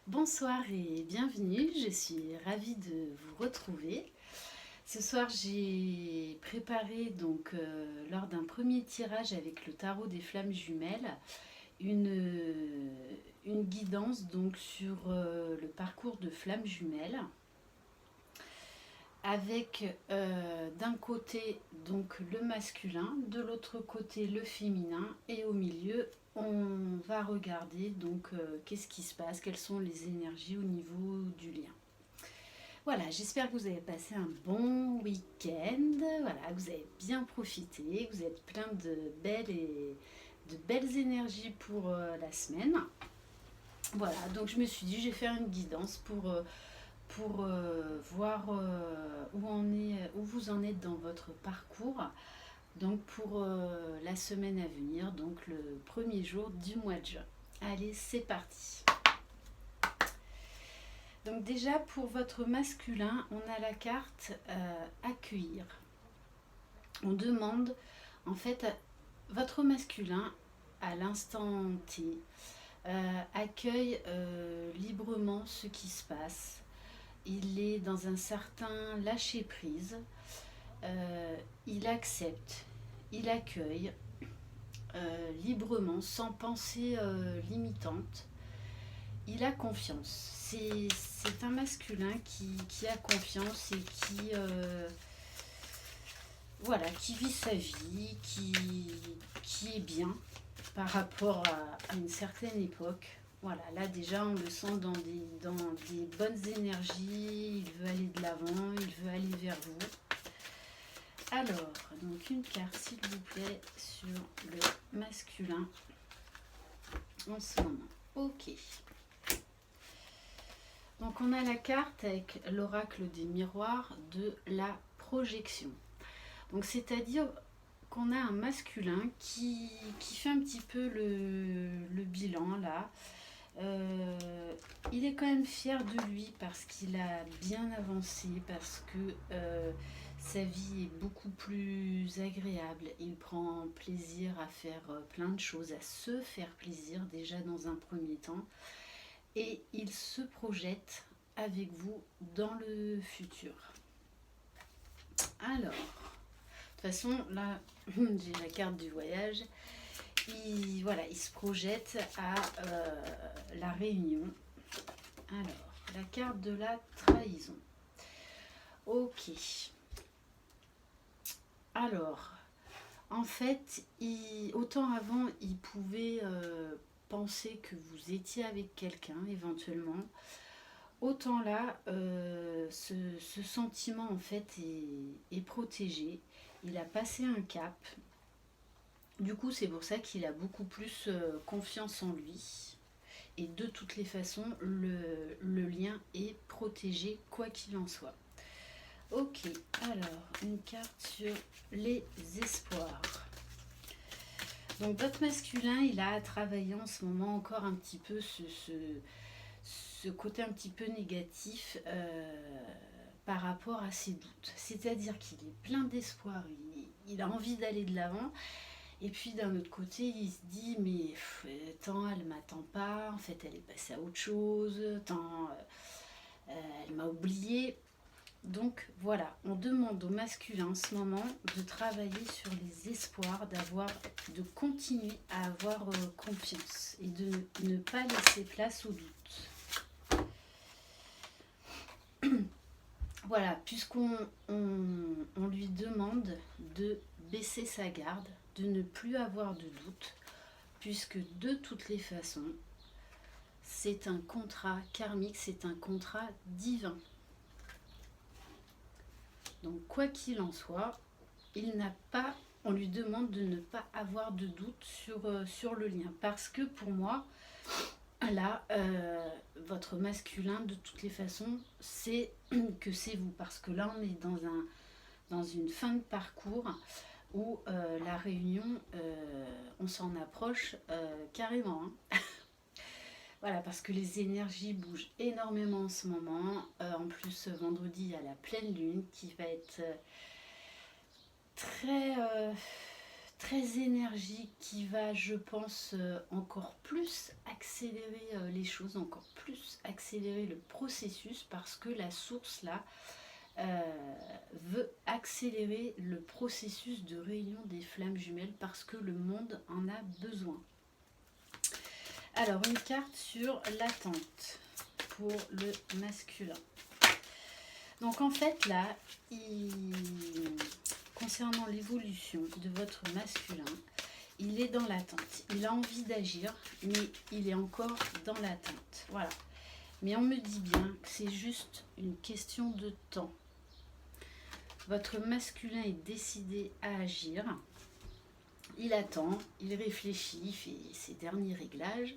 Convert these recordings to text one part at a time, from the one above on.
Bonsoir et bienvenue, je suis ravie de vous retrouver. Ce soir j'ai préparé lors d'un premier tirage avec le tarot des flammes jumelles une guidance sur le parcours de flammes jumelles avec d'un côté le masculin, de l'autre côté le féminin et au milieu on va regarder qu'est-ce qui se passe, quelles sont les énergies au niveau du lien. Voilà, j'espère que vous avez passé un bon week-end, voilà, que vous avez bien profité, que vous êtes plein de belles énergies pour la semaine. Voilà, donc je me suis dit je vais faire une guidance pour voir où vous en êtes dans votre parcours, donc pour la semaine à venir, donc le premier jour du mois de juin. Allez, c'est parti. Donc déjà pour votre masculin, on a la carte accueillir. On demande en fait votre masculin à l'instant T accueille librement ce qui se passe. Il est dans un certain lâcher prise. Il accepte, il accueille librement, sans pensée limitante. Il a confiance. C'est un masculin qui a confiance et qui vit sa vie, qui est bien par rapport à une certaine époque. Voilà, là déjà on le sent dans des bonnes énergies, il veut aller de l'avant, il veut aller vers vous. Alors, donc une carte s'il vous plaît sur le masculin en ce moment. Ok. Donc on a la carte avec l'oracle des miroirs de la projection. Donc c'est-à-dire qu'on a un masculin qui fait un petit peu le bilan là. Il est quand même fier de lui parce qu'il a bien avancé, parce que sa vie est beaucoup plus agréable. Il prend plaisir à faire plein de choses, à se faire plaisir déjà dans un premier temps. Et il se projette avec vous dans le futur. Alors, de toute façon, là, j'ai la carte du voyage. Il se projette à la réunion. Alors, la carte de la trahison. Ok. Alors, en fait, autant avant, il pouvait penser que vous étiez avec quelqu'un, éventuellement. Autant là, ce sentiment, en fait, est protégé. Il a passé un cap. Du coup, c'est pour ça qu'il a beaucoup plus confiance en lui. Et de toutes les façons, le lien est protégé, quoi qu'il en soit. Ok, alors, une carte sur les espoirs. Donc, votre masculin, il a à travailler en ce moment encore un petit peu ce côté un petit peu négatif par rapport à ses doutes. C'est-à-dire qu'il est plein d'espoir, il a envie d'aller de l'avant. Et puis d'un autre côté, il se dit mais tant elle m'attend pas, en fait elle est passée à autre chose, tant elle m'a oublié. Donc voilà, on demande au masculin en ce moment de travailler sur les espoirs, de continuer à avoir confiance et de ne pas laisser place au doute. Voilà, puisqu'on lui demande de baisser sa garde, de ne plus avoir de doute, puisque de toutes les façons, c'est un contrat karmique, c'est un contrat divin. Donc quoi qu'il en soit, on lui demande de ne pas avoir de doute sur le lien. Parce que pour moi, là, votre masculin, de toutes les façons, c'est que c'est vous. Parce que là, on est dans une fin de parcours où la réunion, on s'en approche carrément. Hein. Voilà, parce que les énergies bougent énormément en ce moment. En plus, vendredi, il y a la pleine lune qui va être très, très énergique qui va, je pense, encore plus accélérer les choses, encore plus accélérer le processus parce que la source là veut accélérer le processus de réunion des flammes jumelles parce que le monde en a besoin. Alors, une carte sur l'attente pour le masculin. Donc en fait là, concernant l'évolution de votre masculin, il est dans l'attente. Il a envie d'agir, mais il est encore dans l'attente. Voilà. Mais on me dit bien que c'est juste une question de temps. Votre masculin est décidé à agir. Il attend, il réfléchit, il fait ses derniers réglages.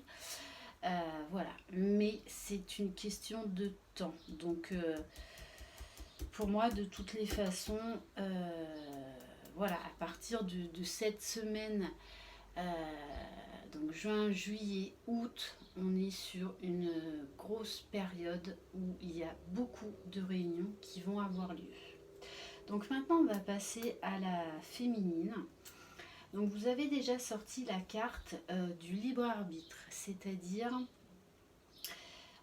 Voilà. Mais c'est une question de temps. Donc, pour moi, de toutes les façons, voilà, à partir de cette semaine, donc juin, juillet, août, on est sur une grosse période où il y a beaucoup de réunions qui vont avoir lieu. Donc maintenant, on va passer à la féminine. Donc vous avez déjà sorti la carte du libre arbitre, c'est-à-dire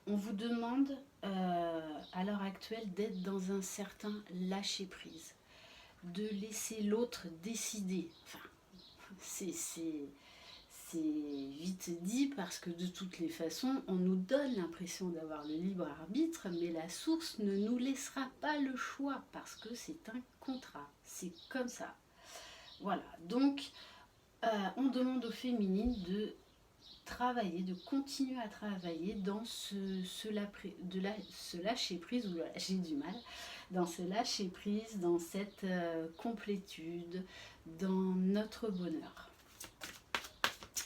on vous demande à l'heure actuelle d'être dans un certain lâcher-prise, de laisser l'autre décider. Enfin, c'est vite dit parce que de toutes les façons, on nous donne l'impression d'avoir le libre arbitre, mais la source ne nous laissera pas le choix parce que c'est un contrat. C'est comme ça. Voilà. Donc, on demande aux féminines de travailler, de continuer à travailler dans ce lâcher prise, ou j'ai du mal, dans ce lâcher prise, dans cette complétude, dans notre bonheur.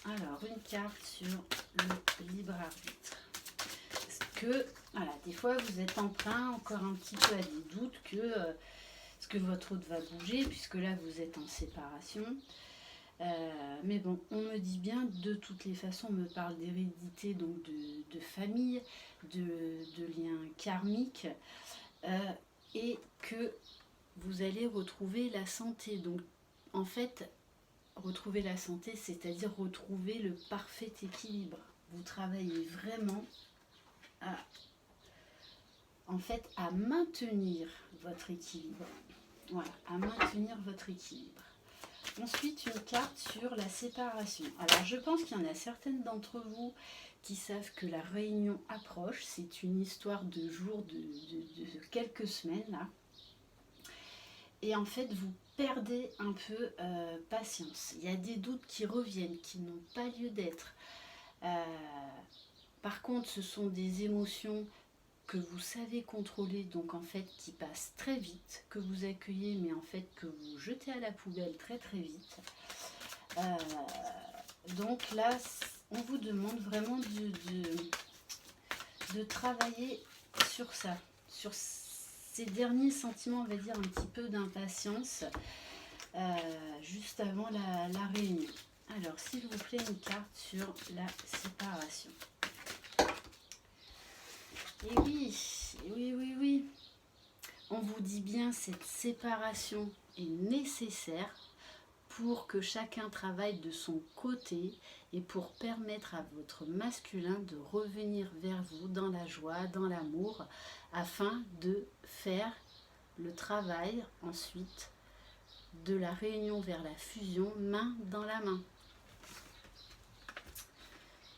Alors, une carte sur le libre arbitre. Parce que, voilà, des fois vous êtes emprunt encore un petit peu à des doutes que est-ce que votre autre va bouger, puisque là vous êtes en séparation. Mais bon, on me dit bien, de toutes les façons, on me parle d'hérédité, donc de famille, de liens karmiques, et que vous allez retrouver la santé. Donc, en fait, retrouver la santé, c'est-à-dire retrouver le parfait équilibre. Vous travaillez vraiment à maintenir votre équilibre. Voilà, à maintenir votre équilibre. Ensuite, une carte sur la séparation. Alors, je pense qu'il y en a certaines d'entre vous qui savent que la réunion approche. C'est une histoire de jours, de quelques semaines, là. Et en fait, vous perdez un peu patience. Il y a des doutes qui reviennent, qui n'ont pas lieu d'être. Par contre, ce sont des émotions que vous savez contrôler, donc en fait qui passent très vite, que vous accueillez, mais en fait que vous jetez à la poubelle très très vite. Donc là, on vous demande vraiment de travailler sur ça, sur ces derniers sentiments, on va dire un petit peu d'impatience, juste avant la réunion. Alors, s'il vous plaît, une carte sur la séparation. Et oui, oui, oui, oui. On vous dit bien, cette séparation est nécessaire pour que chacun travaille de son côté et pour permettre à votre masculin de revenir vers vous dans la joie, dans l'amour, afin de faire le travail ensuite de la réunion vers la fusion, main dans la main.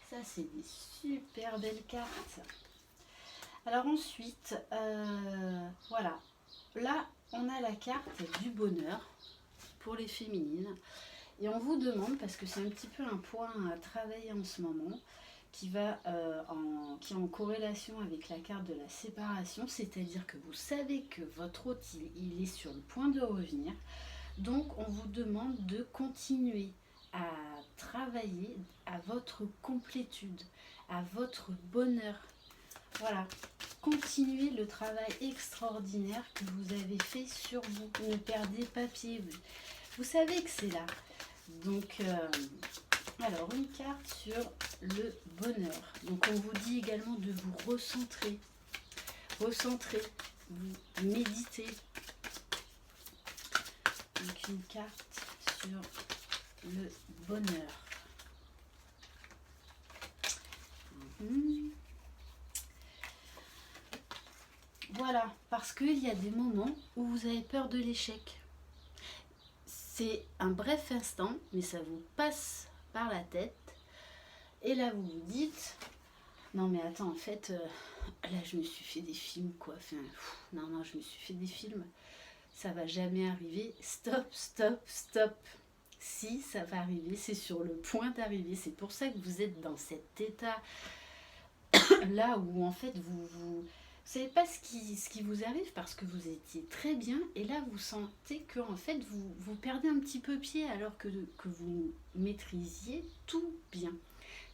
Ça, c'est des super belles cartes. Alors ensuite, voilà, là on a la carte du bonheur pour les féminines et on vous demande, parce que c'est un petit peu un point à travailler en ce moment, qui est en corrélation avec la carte de la séparation, c'est-à-dire que vous savez que votre hôte il est sur le point de revenir, donc on vous demande de continuer à travailler à votre complétude, à votre bonheur. Voilà, continuez le travail extraordinaire que vous avez fait sur vous. Ne perdez pas pied. Vous savez que c'est là. Donc, alors, une carte sur le bonheur. Donc, on vous dit également de vous recentrer. Recentrer, vous méditez. Donc, une carte sur le bonheur. Mhm. Voilà, parce qu'il y a des moments où vous avez peur de l'échec. C'est un bref instant, mais ça vous passe par la tête. Et là, vous vous dites, non mais attends, en fait, là je me suis fait des films, quoi. Enfin, non, je me suis fait des films. Ça va jamais arriver. Stop, stop, stop. Si, ça va arriver, c'est sur le point d'arriver. C'est pour ça que vous êtes dans cet état là où en fait vous savez pas ce qui vous arrive parce que vous étiez très bien et là vous sentez que en fait vous perdez un petit peu pied alors que vous maîtrisiez tout bien.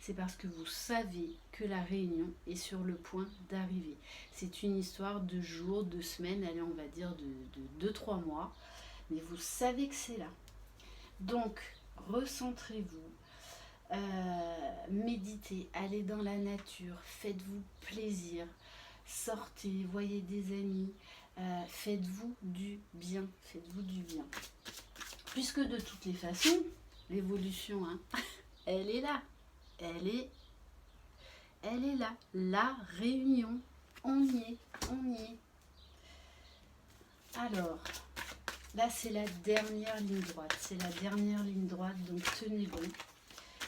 C'est parce que vous savez que la réunion est sur le point d'arriver. C'est une histoire de jours, de semaines, allez on va dire de 2-3 mois, mais vous savez que c'est là. Donc recentrez-vous, méditez, allez dans la nature, faites-vous plaisir, sortez, voyez des amis, faites-vous du bien, faites-vous du bien. Puisque de toutes les façons, l'évolution, hein, elle est là, elle est là, la réunion, on y est, on y est. Alors, là c'est la dernière ligne droite, donc tenez bon.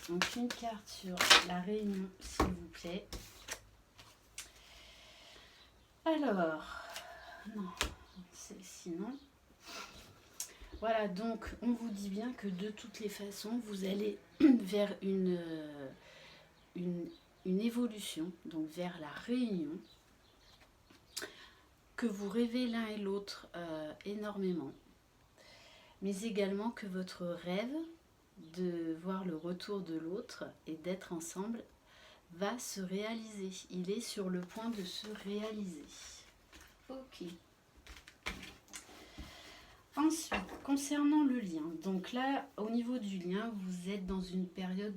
Donc une carte sur la réunion, s'il vous plaît. Alors, non, celle-ci non. Voilà, donc on vous dit bien que de toutes les façons, vous allez vers une évolution, donc vers la réunion, que vous rêvez l'un et l'autre énormément, mais également que votre rêve de voir le retour de l'autre et d'être ensemble va se réaliser. Il est sur le point de se réaliser. Ok. Ensuite, concernant le lien, donc là, au niveau du lien, vous êtes dans une période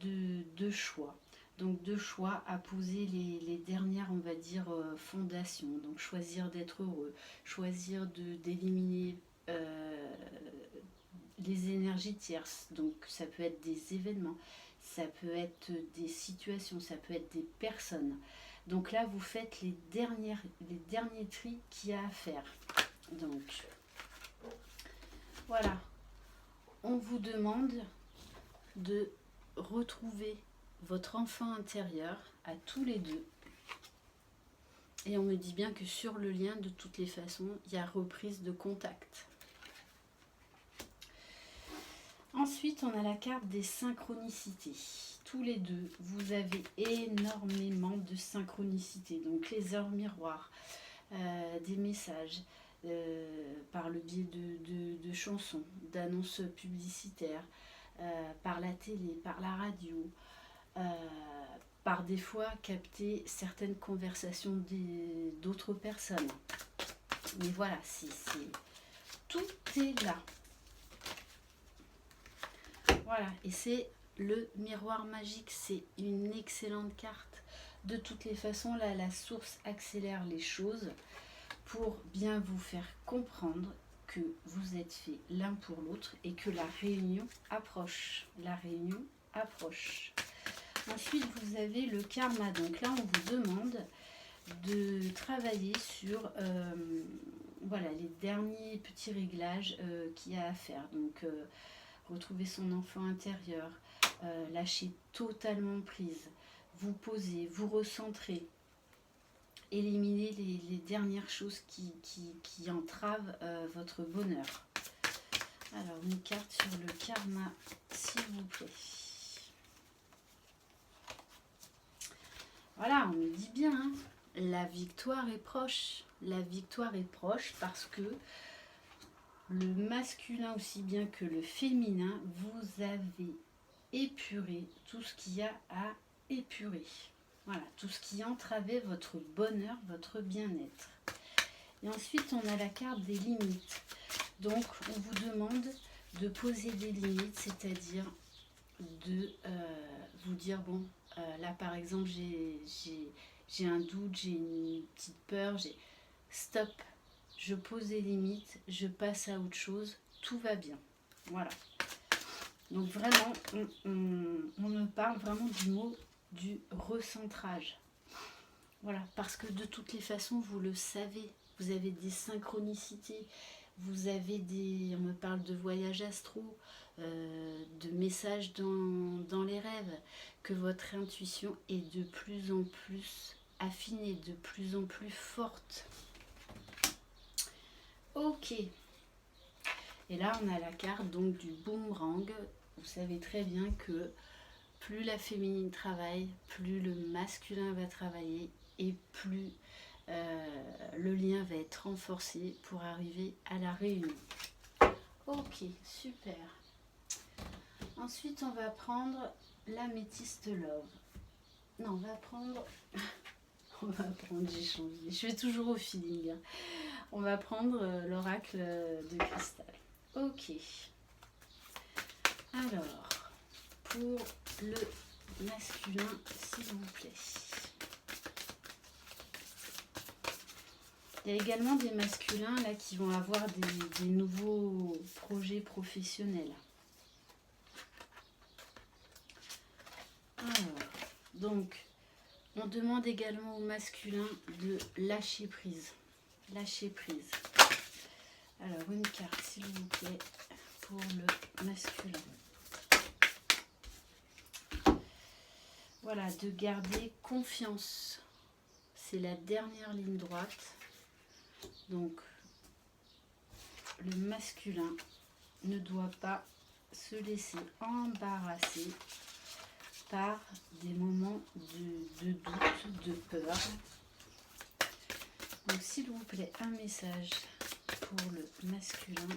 de choix. Donc de choix à poser les dernières, on va dire, fondations. Donc choisir d'être heureux, choisir d'éliminer les énergies tierces. Donc ça peut être des événements, ça peut être des situations, ça peut être des personnes. Donc là, vous faites les derniers tris qu'il y a à faire. Donc, voilà. On vous demande de retrouver votre enfant intérieur à tous les deux. Et on me dit bien que sur le lien, de toutes les façons, il y a reprise de contact. Ensuite, on a la carte des synchronicités. Tous les deux, vous avez énormément de synchronicités. Donc les heures miroirs, des messages, par le biais de chansons, d'annonces publicitaires, par la télé, par la radio, par des fois capter certaines conversations d'autres personnes. Mais voilà, tout est là. Voilà, et c'est le miroir magique, c'est une excellente carte. De toutes les façons, là, la source accélère les choses pour bien vous faire comprendre que vous êtes faits l'un pour l'autre et que la réunion approche. La réunion approche. Ensuite, vous avez le karma. Donc là, on vous demande de travailler sur voilà, les derniers petits réglages qu'il y a à faire. Donc, retrouver son enfant intérieur, lâcher totalement prise, vous poser, vous recentrer, éliminer les dernières choses qui entravent votre bonheur. Alors, une carte sur le karma, s'il vous plaît. Voilà, on me dit bien, hein, la victoire est proche. La victoire est proche parce que le masculin aussi bien que le féminin, vous avez épuré tout ce qu'il y a à épurer. Voilà, tout ce qui entravait votre bonheur, votre bien-être. Et ensuite, on a la carte des limites. Donc, on vous demande de poser des limites, c'est-à-dire de vous dire, bon, là par exemple, j'ai un doute, j'ai une petite peur, stop, je pose des limites, je passe à autre chose, tout va bien. Voilà. Donc vraiment, on me parle vraiment du mot du recentrage. Voilà, parce que de toutes les façons, vous le savez, vous avez des synchronicités, vous avez des... On me parle de voyages astro, de messages dans les rêves, que votre intuition est de plus en plus affinée, de plus en plus forte. Ok. Et là, on a la carte donc du boomerang. Vous savez très bien que plus la féminine travaille, plus le masculin va travailler et plus le lien va être renforcé pour arriver à la réunion. Ok, super. Ensuite, on va prendre l'améthyste love. Non, on va prendre, j'ai changé. Je vais toujours au feeling. On va prendre l'oracle de cristal. Ok. Alors, pour le masculin, s'il vous plaît. Il y a également des masculins là qui vont avoir des nouveaux projets professionnels. Alors, donc, on demande également aux masculins de lâcher prise. Lâcher prise. Alors, une carte, s'il vous plaît, pour le masculin. Voilà, de garder confiance. C'est la dernière ligne droite. Donc, le masculin ne doit pas se laisser embarrasser par des moments de doute, de peur. Donc, s'il vous plaît, un message pour le masculin.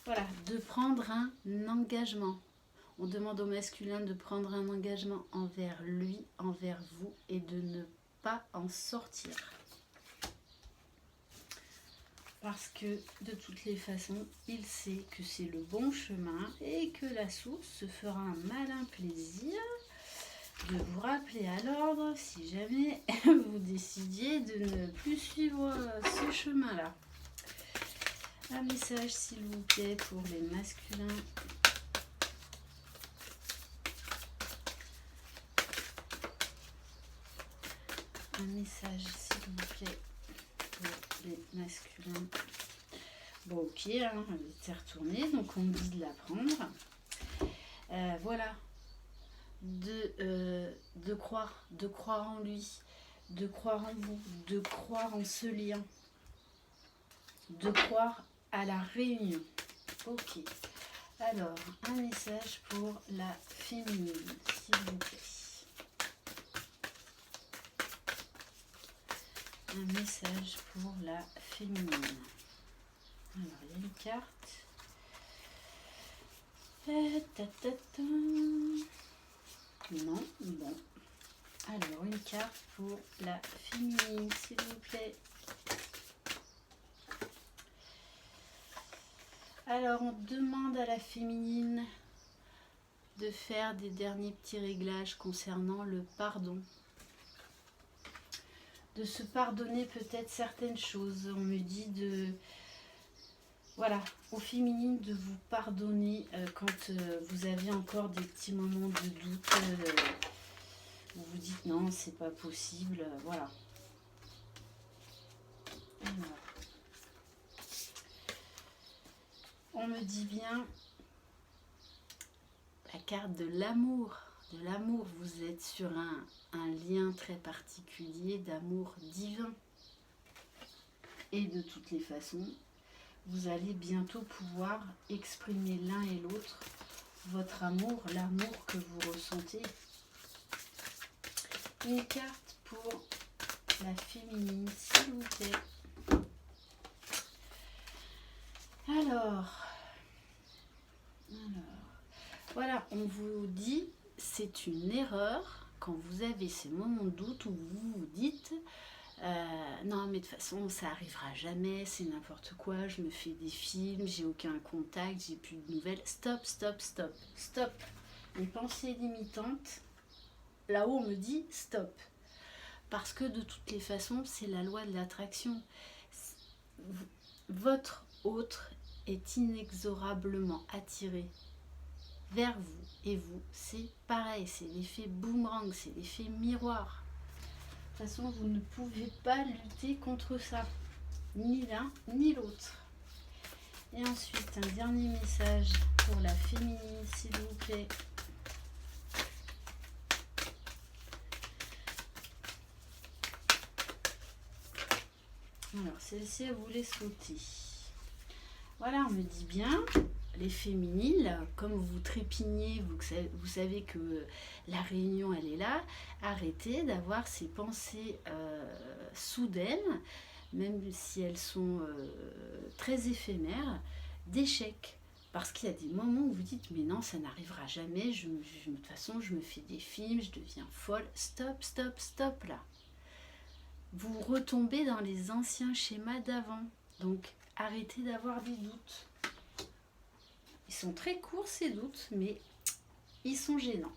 Voilà, de prendre un engagement. On demande au masculin de prendre un engagement envers lui, envers vous, et de ne pas en sortir. Parce que de toutes les façons, il sait que c'est le bon chemin et que la source se fera un malin plaisir de vous rappeler à l'ordre si jamais vous décidiez de ne plus suivre ce chemin-là. Un message s'il vous plaît pour les masculins. Un message s'il vous plaît pour les masculins. Bon ok, hein, c'est retourné, donc on me dit de la prendre. Voilà, de croire en lui, de croire en vous, de croire en ce lien, de croire à la réunion. Ok. Alors, un message pour la féminine, s'il vous plaît. Un message pour la féminine. Alors, il y a une carte. Non, bon. Alors, une carte pour la féminine, s'il vous plaît. Alors, on demande à la féminine de faire des derniers petits réglages concernant le pardon. De se pardonner peut-être certaines choses. On me dit de... Voilà, aux féminines de vous pardonner quand vous avez encore des petits moments de doute. Vous vous dites non, c'est pas possible. Voilà. Alors. On me dit bien la carte de l'amour. De l'amour, vous êtes sur un lien très particulier d'amour divin. Et de toutes les façons, vous allez bientôt pouvoir exprimer l'un et l'autre votre amour, l'amour que vous ressentez. Une carte pour la féminine, s'il vous plaît. Alors, voilà, on vous dit, c'est une erreur quand vous avez ces moments de doute où vous vous dites, Non mais de toute façon ça arrivera jamais, c'est n'importe quoi, je me fais des films, j'ai aucun contact, j'ai plus de nouvelles. Stop, stop, stop, stop. Les pensées limitantes, là-haut on me dit stop. Parce que de toutes les façons, c'est la loi de l'attraction. Votre autre est inexorablement attiré vers vous. Et vous, c'est pareil, c'est l'effet boomerang, c'est l'effet miroir. De toute façon, vous ne pouvez pas lutter contre ça. Ni l'un, ni l'autre. Et ensuite, un dernier message pour la féminine, s'il vous plaît. Alors, celle-ci, elle voulait sauter. Voilà, on me dit bien, les féminines, comme vous trépignez, vous savez que la réunion, elle est là, arrêtez d'avoir ces pensées soudaines, même si elles sont très éphémères, d'échec. Parce qu'il y a des moments où vous dites, mais non, ça n'arrivera jamais, de toute façon, je me fais des films, je deviens folle. Stop, stop, stop, là. Vous retombez dans les anciens schémas d'avant. Donc, arrêtez d'avoir des doutes. Ils sont très courts, ces doutes, mais ils sont gênants.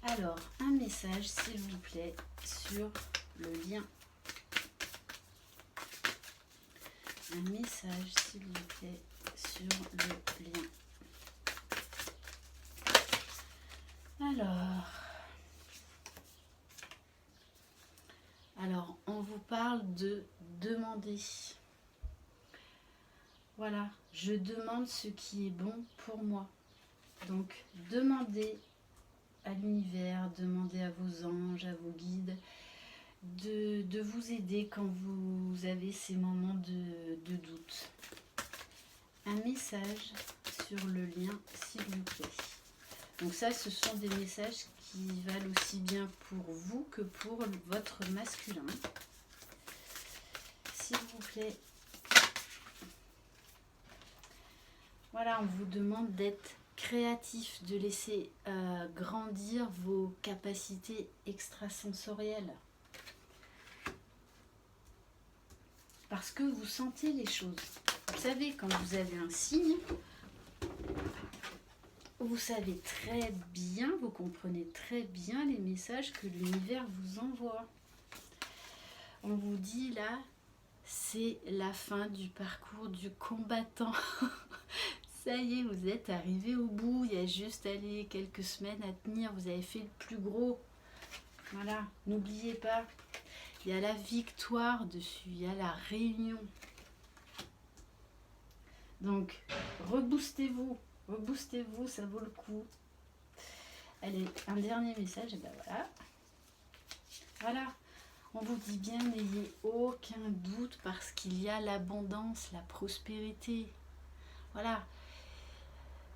Alors, un message, s'il vous plaît, sur le lien. Un message, s'il vous plaît, sur le lien. Alors, on vous parle de demander. Voilà, je demande ce qui est bon pour moi. Donc, demandez à l'univers, demandez à vos anges, à vos guides, de vous aider quand vous avez ces moments de doute. Un message sur le lien, s'il vous plaît. Donc ça, ce sont des messages qui valent aussi bien pour vous que pour votre masculin. S'il vous plaît. Voilà, on vous demande d'être créatif, de laisser grandir vos capacités extrasensorielles. Parce que vous sentez les choses. Vous savez, quand vous avez un signe, vous savez très bien, vous comprenez très bien les messages que l'univers vous envoie. On vous dit là, c'est la fin du parcours du combattant. Ça y est, vous êtes arrivé au bout. Il y a juste allez, quelques semaines à tenir. Vous avez fait le plus gros. Voilà, n'oubliez pas. Il y a la victoire dessus. Il y a la réunion. Donc, reboostez-vous. Reboostez-vous, ça vaut le coup. Allez, un dernier message. Et ben voilà. Voilà. On vous dit bien, n'ayez aucun doute parce qu'il y a l'abondance, la prospérité. Voilà.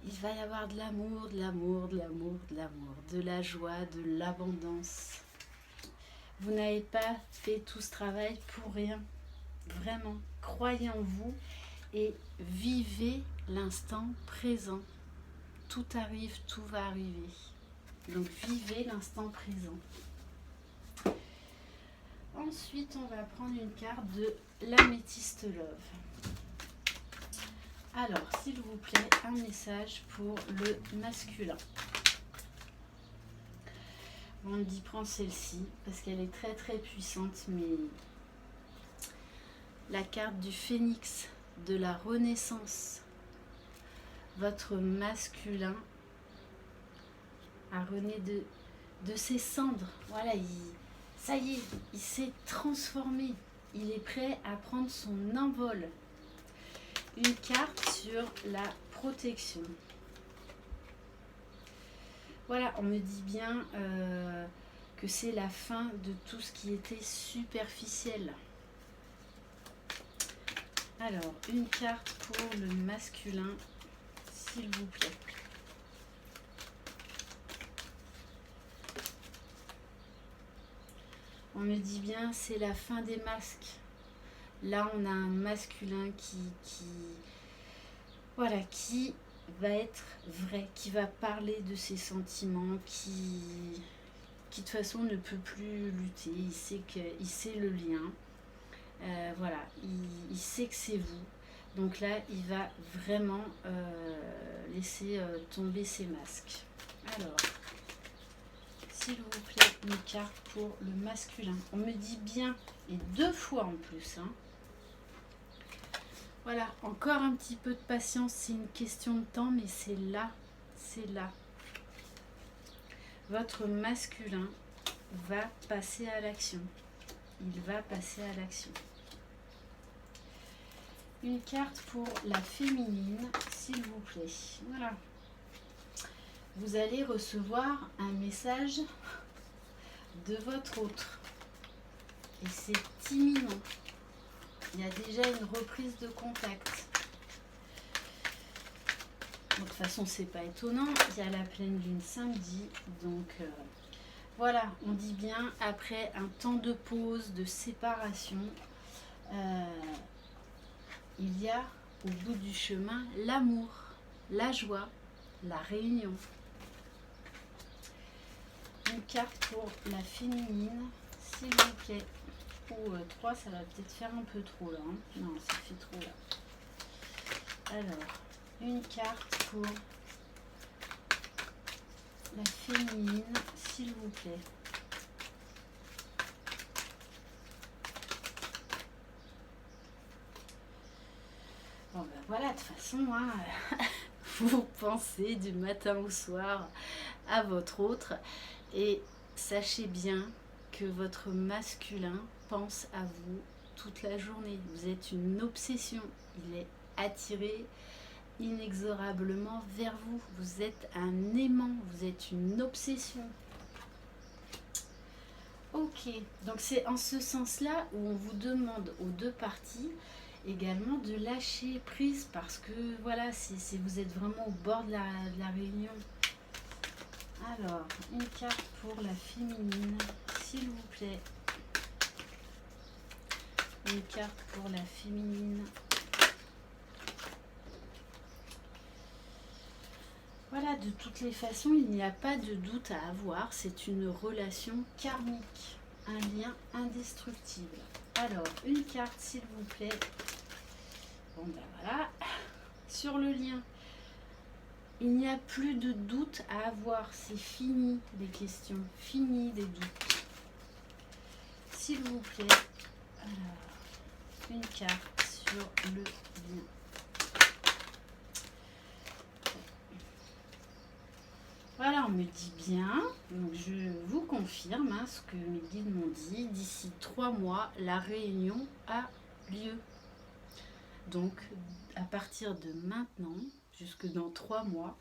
Il va y avoir de l'amour, de l'amour, de l'amour, de l'amour, de la joie, de l'abondance. Vous n'avez pas fait tout ce travail pour rien. Vraiment, croyez en vous et vivez l'instant présent. Tout arrive, tout va arriver. Donc vivez l'instant présent. Ensuite, on va prendre une carte de l'améthyste love. Alors, s'il vous plaît, un message pour le masculin. On me dit prends celle-ci parce qu'elle est très très puissante, mais la carte du phénix, de la renaissance. Votre masculin a rené de ses cendres. Voilà, ça y est, il s'est transformé. Il est prêt à prendre son envol. Une carte sur la protection. Voilà, on me dit bien que c'est la fin de tout ce qui était superficiel. Alors, une carte pour le masculin, s'il vous plaît. On me dit bien, c'est la fin des masques. Là, on a un masculin voilà, qui va être vrai, qui va parler de ses sentiments, qui qui de toute façon ne peut plus lutter. Il sait le lien. Voilà, il sait que c'est vous. Donc là, il va vraiment laisser tomber ses masques. Alors, s'il vous plaît, une carte pour le masculin. On me dit bien, et 2 fois en plus. Hein. Voilà, encore un petit peu de patience, c'est une question de temps, mais c'est là, c'est là. Votre masculin va passer à l'action. Il va passer à l'action. Une carte pour la féminine, s'il vous plaît. Voilà. Vous allez recevoir un message de votre autre. Et c'est imminent. Il y a déjà une reprise de contact. Bon, de toute façon, c'est pas étonnant. Il y a la pleine lune samedi. Donc, voilà, on dit bien, après un temps de pause, de séparation, il y a au bout du chemin l'amour, la joie, la réunion. Une carte pour la féminine, s'il vous plaît. Ou 3, ça va peut-être faire un peu trop là. Hein. Non, ça fait trop là. Alors, une carte pour la féminine, s'il vous plaît. Bon ben voilà, de toute façon, hein, vous pensez du matin au soir à votre autre. Et sachez bien que votre masculin pense à vous toute la journée. Vous êtes une obsession. Il est attiré inexorablement vers vous. Vous êtes un aimant. Vous êtes une obsession. Ok, donc c'est en ce sens-là où on vous demande aux 2 parties également de lâcher prise parce que voilà, vous êtes vraiment au bord de la réunion. Alors, une carte pour la féminine, s'il vous plaît. Une carte pour la féminine. Voilà, de toutes les façons, il n'y a pas de doute à avoir. C'est une relation karmique, un lien indestructible. Alors, une carte, s'il vous plaît. Bon, ben voilà. Sur le lien. Il n'y a plus de doute à avoir. C'est fini les questions. Fini les doutes. S'il vous plaît. Alors, une carte sur le lien. Voilà, on me dit bien. Donc je vous confirme hein, ce que mes guides m'ont dit. D'ici 3 mois, la réunion a lieu. Donc, à partir de maintenant, jusque dans 3 mois,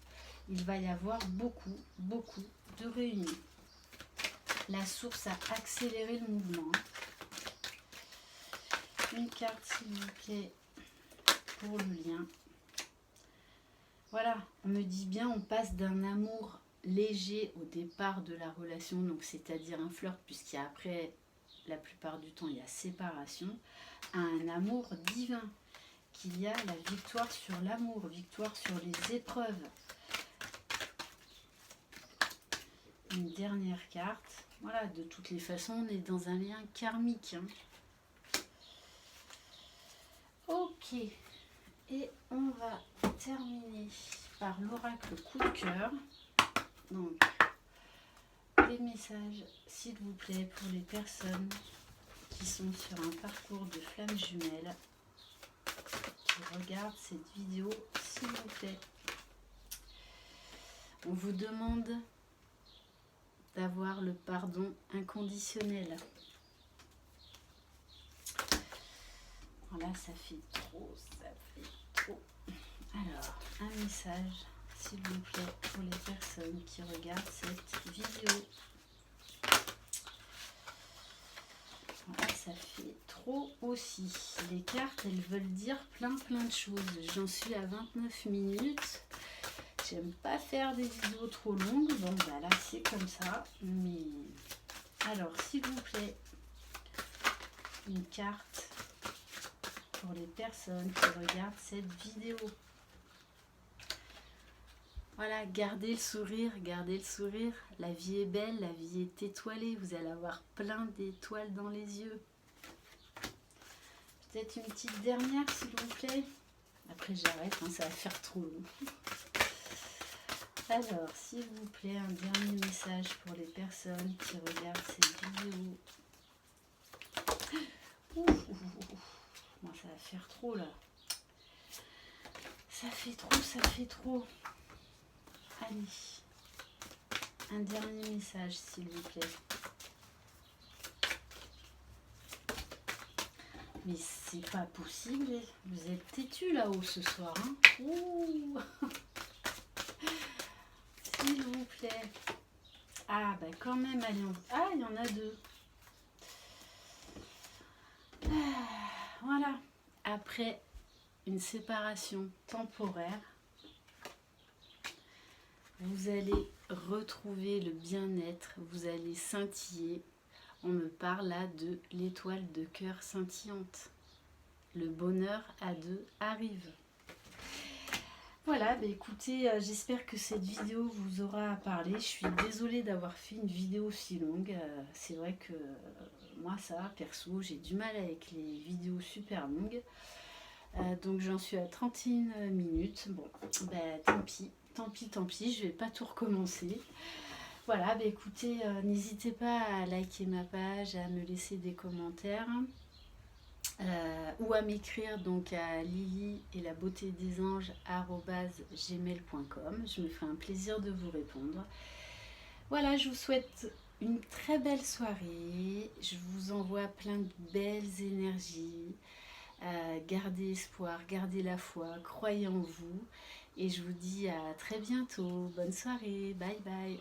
il va y avoir beaucoup de réunions. La source a accéléré le mouvement. Une carte, s'il vous plaît, pour le lien. Voilà, on me dit bien, on passe d'un amour léger au départ de la relation, donc c'est-à-dire un flirt, puisqu'il y a après, la plupart du temps, il y a séparation, à un amour divin. Qu'il y a la victoire sur l'amour, victoire sur les épreuves. Une dernière carte. Voilà, de toutes les façons, on est dans un lien karmique. Hein. Ok. Et on va terminer par l'oracle coup de cœur. Donc, des messages, s'il vous plaît, pour les personnes qui sont sur un parcours de flammes jumelles. Qui regardent cette vidéo, s'il vous plaît. On vous demande d'avoir le pardon inconditionnel. Voilà, ça fait trop, ça fait trop. Alors, un message, s'il vous plaît, pour les personnes qui regardent cette vidéo. Voilà, ça fait trop aussi. Les cartes, elles veulent dire plein de choses. J'en suis à 29 minutes. J'aime pas faire des vidéos trop longues. Bon, bah là, c'est comme ça. Mais alors, s'il vous plaît, une carte pour les personnes qui regardent cette vidéo. Voilà, gardez le sourire, gardez le sourire. La vie est belle, la vie est étoilée. Vous allez avoir plein d'étoiles dans les yeux. Peut-être une petite dernière, s'il vous plaît. Après, j'arrête, hein, ça va faire trop long. Alors, s'il vous plaît, un dernier message pour les personnes qui regardent cette vidéo. Ouf, ouf, ouf, ouf. Moi, ça va faire trop, là. Ça fait trop, ça fait trop. Allez. Un dernier message, s'il vous plaît. Mais c'est pas possible. Vous êtes têtus là-haut ce soir. Hein. Ouh. S'il vous plaît. Ah, bah quand même, allez. Ah, il y en a deux. Ah, voilà. Après une séparation temporaire, vous allez retrouver le bien-être. Vous allez scintiller. On me parle là de l'étoile de cœur scintillante. Le bonheur à deux arrive. Voilà, bah écoutez, j'espère que cette vidéo vous aura parlé. Je suis désolée d'avoir fait une vidéo si longue. C'est vrai que moi, ça, perso, j'ai du mal avec les vidéos super longues. Donc j'en suis à 31 minutes. Bon, bah tant pis, je vais pas tout recommencer. Voilà, bah écoutez, n'hésitez pas à liker ma page, à me laisser des commentaires. Ou à m'écrire donc à lily et la beauté des anges @gmail.com. Je me ferai un plaisir de vous répondre. Voilà, je vous souhaite une très belle soirée. Je vous envoie plein de belles énergies. Gardez espoir, gardez la foi, croyez en vous. Et je vous dis à très bientôt. Bonne soirée. Bye bye.